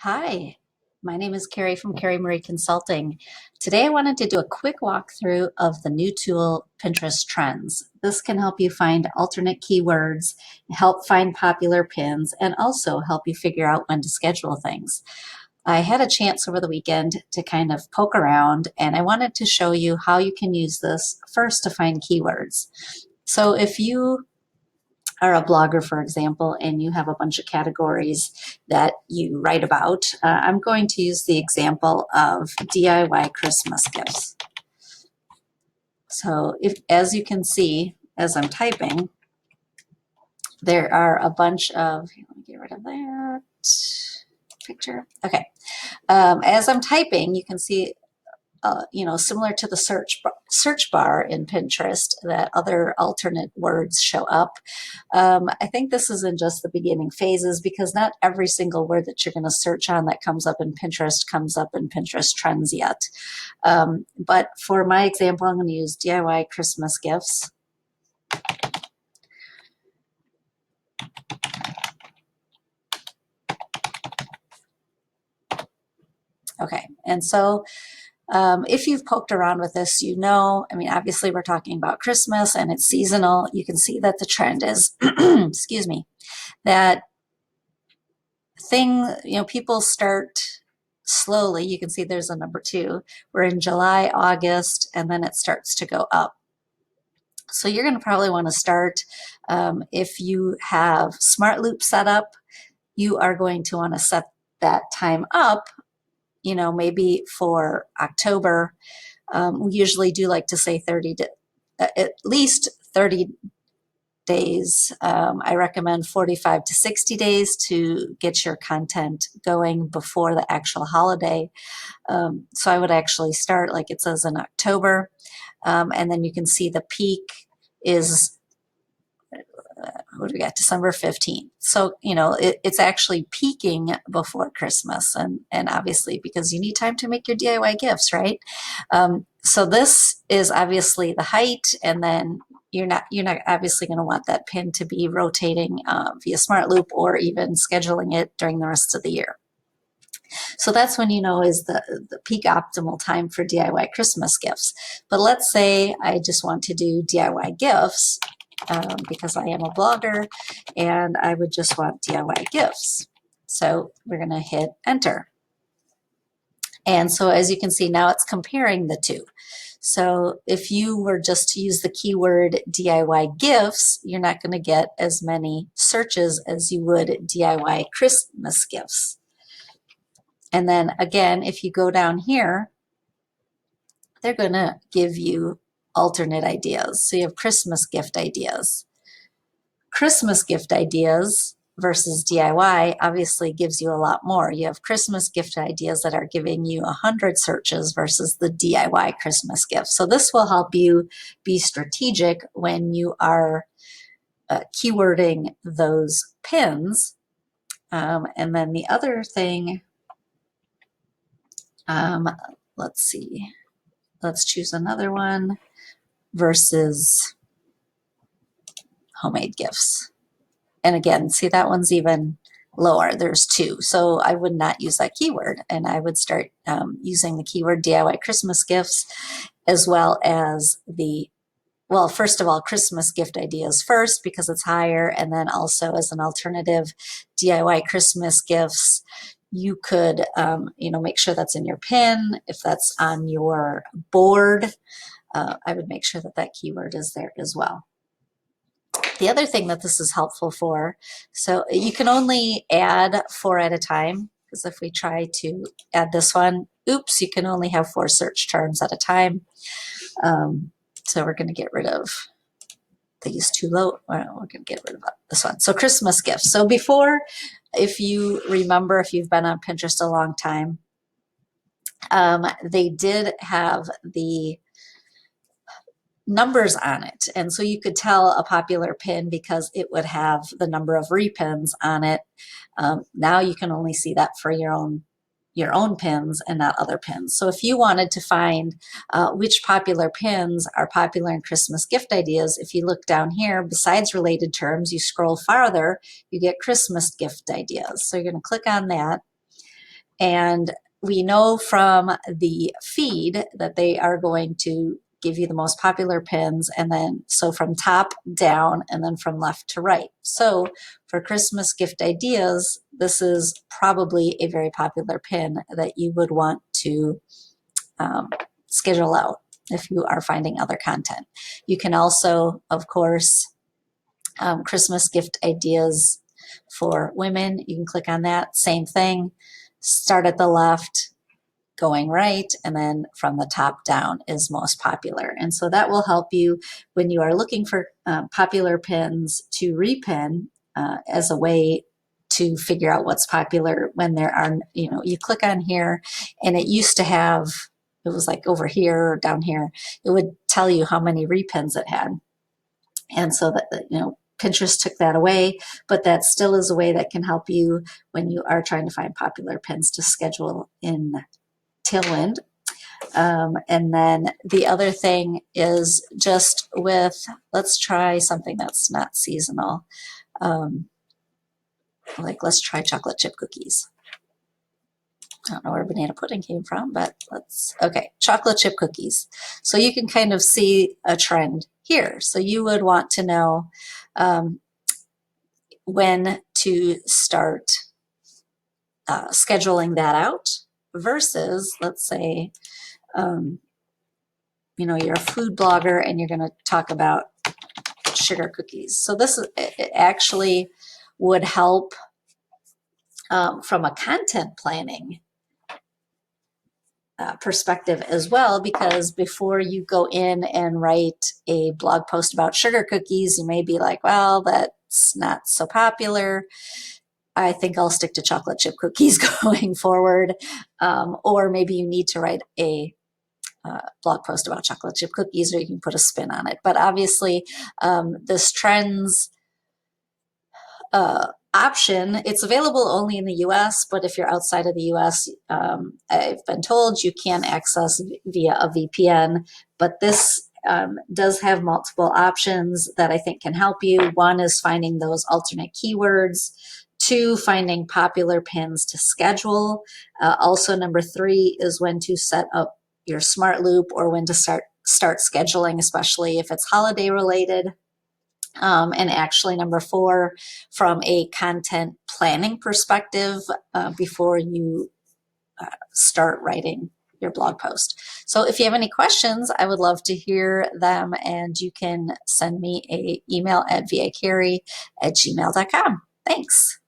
Hi, my name is Carrie from Carrie Marie Consulting. Today I wanted to do a quick walkthrough of the new tool, Pinterest Trends. This can help you find alternate keywords, help find popular pins, and also help you figure out when to schedule things. I had a chance over the weekend to kind of poke around, and I wanted to show you how you can use this first to find keywords. So if you are a blogger, for example, and you have a bunch of categories that you write about, I'm going to use the example of DIY Christmas gifts. So as you can see, as I'm typing, there are a bunch of, let me get rid of that picture. Okay. As I'm typing, you can see similar to the search bar in Pinterest, that other alternate words show up. I think this is in just the beginning phases because not every single word that you're going to search on that comes up in Pinterest comes up in Pinterest Trends yet. But for my example, I'm going to use DIY Christmas gifts. Okay, and so if you've poked around with this, obviously we're talking about Christmas and it's seasonal. You can see that the trend is, excuse me, that people start slowly. You can see there's a number 2. We're in July, August, and then it starts to go up. So you're going to probably want to start, if you have Smart Loop set up, you are going to want to set that time up, maybe for October. We usually do like to say 30 to at least 30 days. I recommend 45 to 60 days to get your content going before the actual holiday. So I would actually start like it says in October, and then you can see the peak is what do we got, December 15th. So, it's actually peaking before Christmas, and obviously because you need time to make your DIY gifts, right? So this is obviously the height, and then you're not obviously going to want that pin to be rotating via Smart Loop or even scheduling it during the rest of the year. So that's when is the peak optimal time for DIY Christmas gifts. But let's say I just want to do DIY gifts because I am a blogger and I would just want DIY gifts. So we're going to hit enter. And so as you can see, now it's comparing the two. So if you were just to use the keyword DIY gifts, you're not going to get as many searches as you would DIY Christmas gifts. And then again, if you go down here, they're going to give you alternate ideas. So you have Christmas gift ideas. Christmas gift ideas versus DIY obviously gives you a lot more. You have Christmas gift ideas that are giving you 100 searches versus the DIY Christmas gift. So this will help you be strategic when you are keywording those pins. And then the other thing, let's see, let's choose another one versus homemade gifts. And again, see, that one's even lower. There's 2. So I would not use that keyword, and I would start using the keyword DIY Christmas gifts, as well as first of all, Christmas gift ideas first because it's higher, and then also as an alternative, DIY Christmas gifts. You could, make sure that's in your pin. If that's on your board, I would make sure that that keyword is there as well. The other thing that this is helpful for, so you can only add 4 at a time, because if we try to add this one, oops, you can only have 4 search terms at a time. So we're going to get rid of these 2 low. We're going to get rid of this one. So Christmas gifts. So before, if you remember, if you've been on Pinterest a long time, they did have the numbers on it, and so you could tell a popular pin because it would have the number of repins on it. Now you can only see that for your own pins and not other pins. So if you wanted to find which popular pins are popular in Christmas gift ideas, if you look down here, besides related terms, you scroll farther, you get Christmas gift ideas. So you're going to click on that, And we know from the feed that they are going to give you the most popular pins, and then so from top down and then from left to right. So for Christmas gift ideas, this is probably a very popular pin that you would want to schedule out if you are finding other content. You can also, of course, Christmas gift ideas for women, you can click on that, same thing, start at the left, going right, and then from the top down is most popular. And so that will help you when you are looking for popular pins to repin as a way to figure out what's popular when there are, you click on here and it used to have, it was like over here or down here, it would tell you how many repins it had. And so that, Pinterest took that away, but that still is a way that can help you when you are trying to find popular pins to schedule in Tailwind. And then the other thing is just with, let's try something that's not seasonal. Like let's try chocolate chip cookies. I don't know where banana pudding came from, but okay, chocolate chip cookies. So you can kind of see a trend here. So you would want to know when to start scheduling that out versus, let's say, you're a food blogger and you're going to talk about sugar cookies. So it actually would help from a content planning perspective as well, because before you go in and write a blog post about sugar cookies, you may be like, well, that's not so popular. I think I'll stick to chocolate chip cookies going forward. Or maybe you need to write a blog post about chocolate chip cookies, or you can put a spin on it. But obviously, this trends option, it's available only in the US, but if you're outside of the US, I've been told you can access via a VPN, but this does have multiple options that I think can help you. One is finding those alternate keywords. 2, finding popular pins to schedule. Also, number 3 is when to set up your smart loop or when to start scheduling, especially if it's holiday related. And actually, number 4, from a content planning perspective, before you start writing your blog post. So if you have any questions, I would love to hear them, and you can send me an email at vacarey@gmail.com. Thanks.